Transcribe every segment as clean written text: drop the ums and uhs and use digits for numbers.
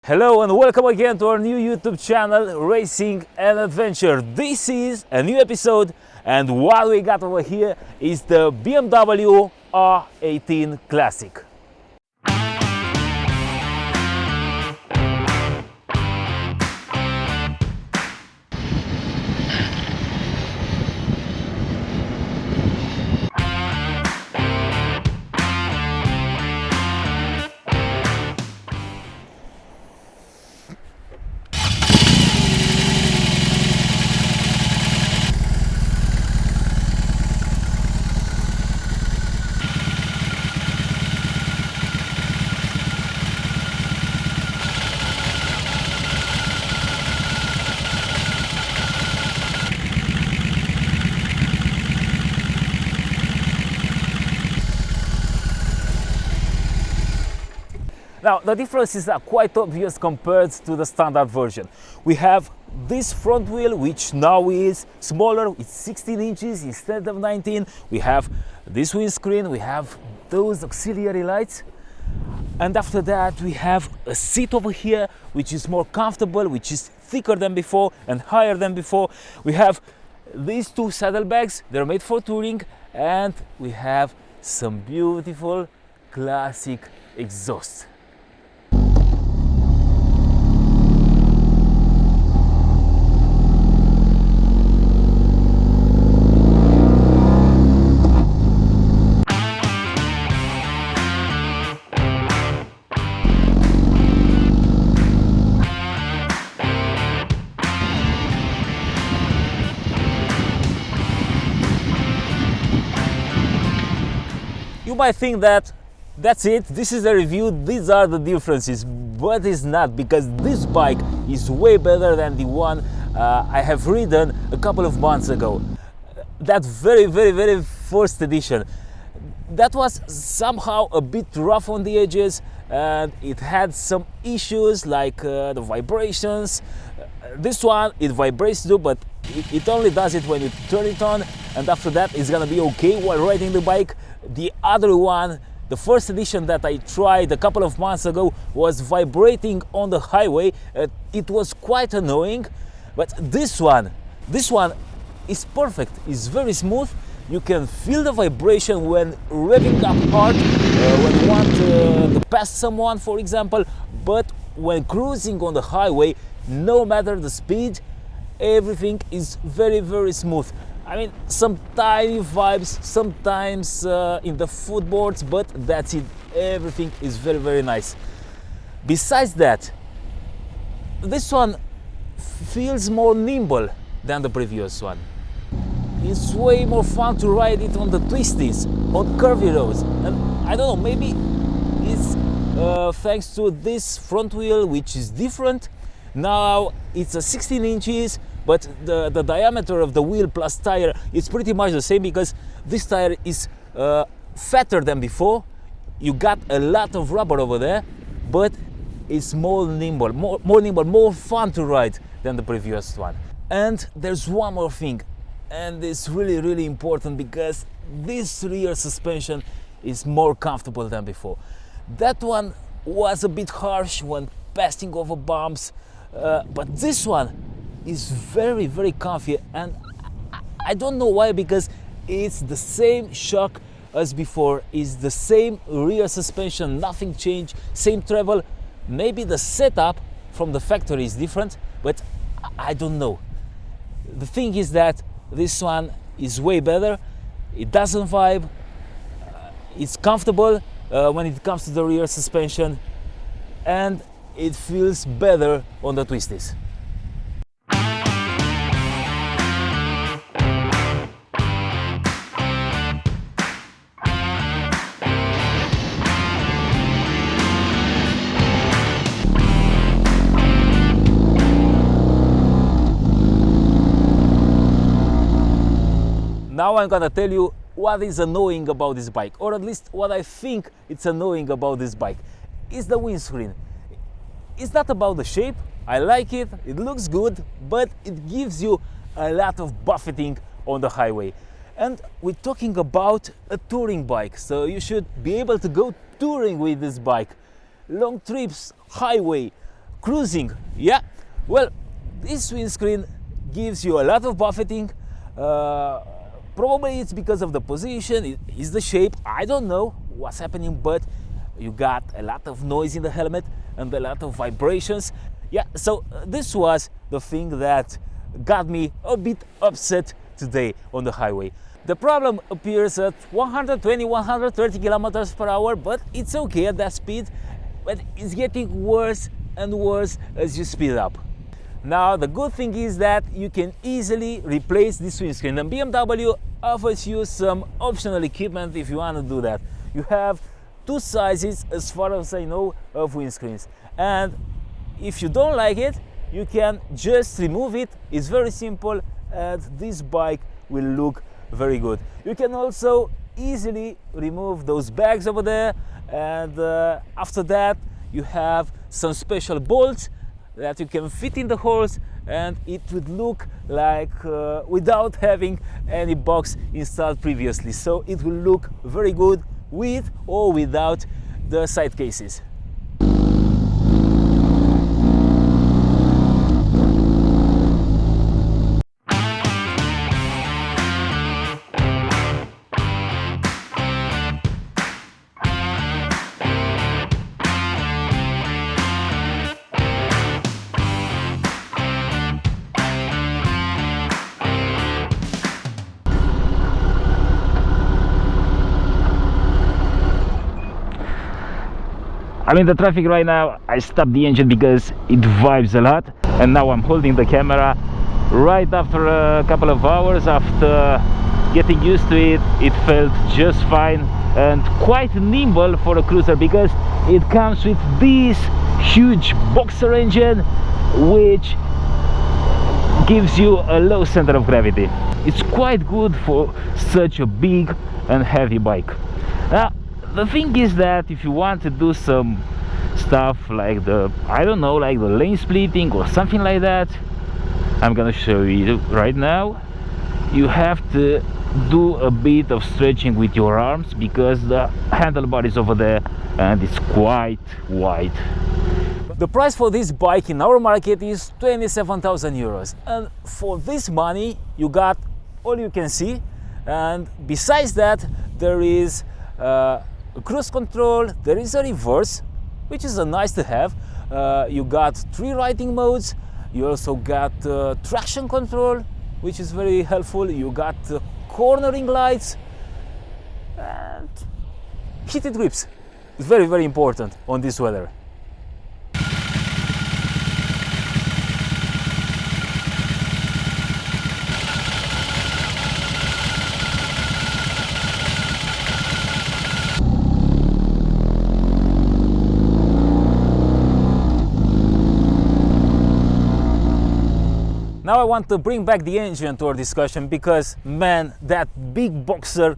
Hello and welcome again to our new YouTube channel, Racing and Adventure. This is a new episode, and what we got over here is the BMW R18 Classic. Now, the differences are quite obvious compared to the standard version. We have this front wheel, which now is smaller, it's 16 inches instead of 19. We have this windscreen, we have those auxiliary lights. And after that, we have a seat over here, which is more comfortable, which is thicker than before and higher than before. We have these two saddlebags, they're made for touring, and we have some beautiful classic exhaust. You might think that that's it, this is a review, these are the differences, but it's not, because this bike is way better than the one I have ridden a couple of months ago. That very first edition. That was somehow a bit rough on the edges, and it had some issues like the vibrations. This one, it vibrates too, but it only does it when you turn it on, and after that it's gonna be okay while riding the bike. The other one, the first edition that I tried a couple of months ago, was vibrating on the highway. It was quite annoying, but this one is perfect. It's very smooth. You can feel the vibration when revving up hard, when you want to pass someone, for example, but when cruising on the highway, no matter the speed, everything is very smooth. I mean, some tiny vibes sometimes in the footboards, but that's it. Everything is very nice. Besides that, this one feels more nimble than the previous one. It's way more fun to ride it on the twisties, on curvy roads, and I don't know, maybe it's thanks to this front wheel, which is different. Now it's a 16 inches, but the diameter of the wheel plus tire is pretty much the same, because this tire is fatter than before. You got a lot of rubber over there, but it's more nimble, more fun to ride than the previous one. And there's one more thing, and it's really important, because this rear suspension is more comfortable than before. That one was a bit harsh when passing over bumps, but this one is very comfy, and I don't know why, because it's the same shock as before, it's the same rear suspension, nothing changed, same travel. Maybe the setup from the factory is different, but I don't know. The thing is that this one is way better. It doesn't vibe, it's comfortable when it comes to the rear suspension, and it feels better on the twisties. Now I'm gonna tell you what is annoying about this bike, or at least what I think it's annoying about this bike. It's the windscreen. It's not about the shape, I like it, it looks good, but it gives you a lot of buffeting on the highway. And we're talking about a touring bike, so you should be able to go touring with this bike. Long trips, highway, cruising. Yeah, well, this windscreen gives you a lot of buffeting. Probably it's because of the position, it is the shape, I don't know what's happening, but you got a lot of noise in the helmet and a lot of vibrations. Yeah, so this was the thing that got me a bit upset today on the highway. The problem appears at 120-130 kilometers per hour, but it's okay at that speed, but it's getting worse and worse as you speed up. Now the good thing is that you can easily replace this windscreen, and BMW offers you some optional equipment if you want to do that. You have two sizes, as far as I know, of windscreens, and if you don't like it, you can just remove it. It's very simple, and this bike will look very good. You can also easily remove those bags over there, and after that you have some special bolts that you can fit in the holes, and it would look like without having any box installed previously. So it will look very good with or without the side cases. I'm in the traffic right now. I stopped the engine because it vibes a lot, and now I'm holding the camera. Right after a couple of hours, after getting used to it, it felt just fine and quite nimble for a cruiser, because it comes with this huge boxer engine which gives you a low center of gravity. It's quite good for such a big and heavy bike. Now the thing is that if you want to do some stuff like the, I don't know, like the lane splitting or something like that, I'm gonna show you right now. You have to do a bit of stretching with your arms, because the handlebar is over there and it's quite wide. The price for this bike in our market is 27,000 euros, and for this money you got all you can see, and besides that there is a cruise control, there is a reverse, which is a nice to have. You got 3 riding modes, you also got traction control, which is very helpful. You got cornering lights and heated grips. It's very, very important on this weather. Now I want to bring back the engine to our discussion, because man, that big boxer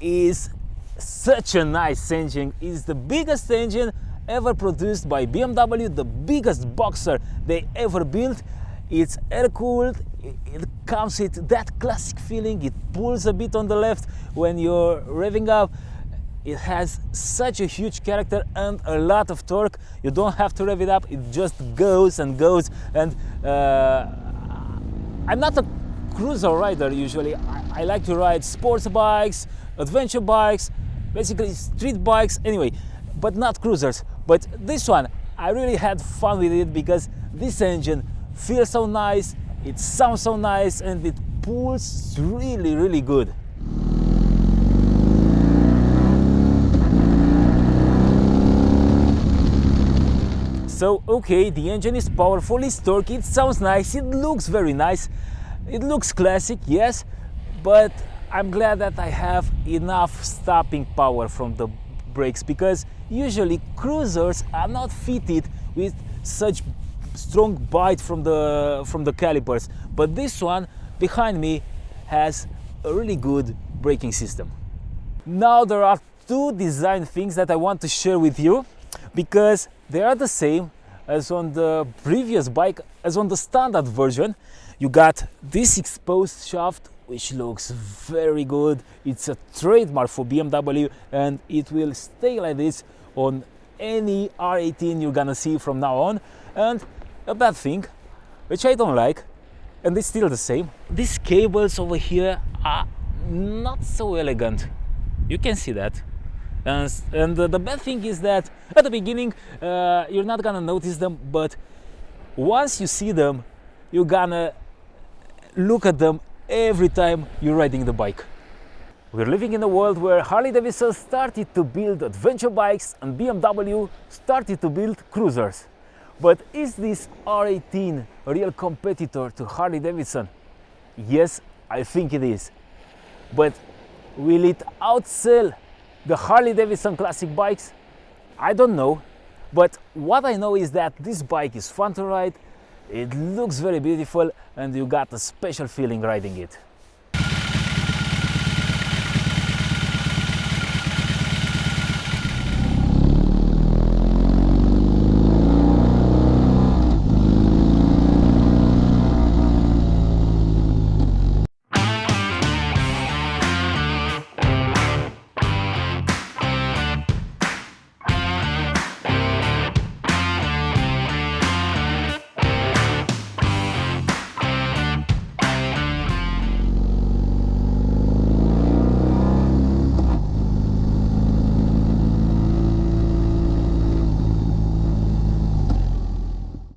is such a nice engine. It's the biggest engine ever produced by BMW, the biggest boxer they ever built. It's air-cooled, it comes with that classic feeling, it pulls a bit on the left when you're revving up. It has such a huge character and a lot of torque. You don't have to rev it up, it just goes and goes. And I'm not a cruiser rider usually. I like to ride sports bikes, adventure bikes, basically street bikes, anyway, but not cruisers. But this one, I really had fun with it, because this engine feels so nice, it sounds so nice, and it pulls really, really good. So, okay, the engine is powerful, it's torquey, it sounds nice, it looks very nice, it looks classic, yes, but I'm glad that I have enough stopping power from the brakes, because usually cruisers are not fitted with such strong bite from the calipers, but this one behind me has a really good braking system. Now there are 2 design things that I want to share with you, because they are the same as on the previous bike, as on the standard version. You got this exposed shaft, which looks very good. It's a trademark for BMW, and it will stay like this on any R18 you're gonna see from now on. And a bad thing, which I don't like, and it's still the same, these cables over here are not so elegant. You can see that. And the bad thing is that at the beginning you're not gonna notice them, but once you see them, you're gonna look at them every time you're riding the bike. We're living in a world where Harley-Davidson started to build adventure bikes and BMW started to build cruisers. But is this R18 a real competitor to Harley-Davidson? Yes, I think it is. But will it outsell the Harley-Davidson classic bikes? I don't know. But what I know is that this bike is fun to ride, it looks very beautiful, and you got a special feeling riding it.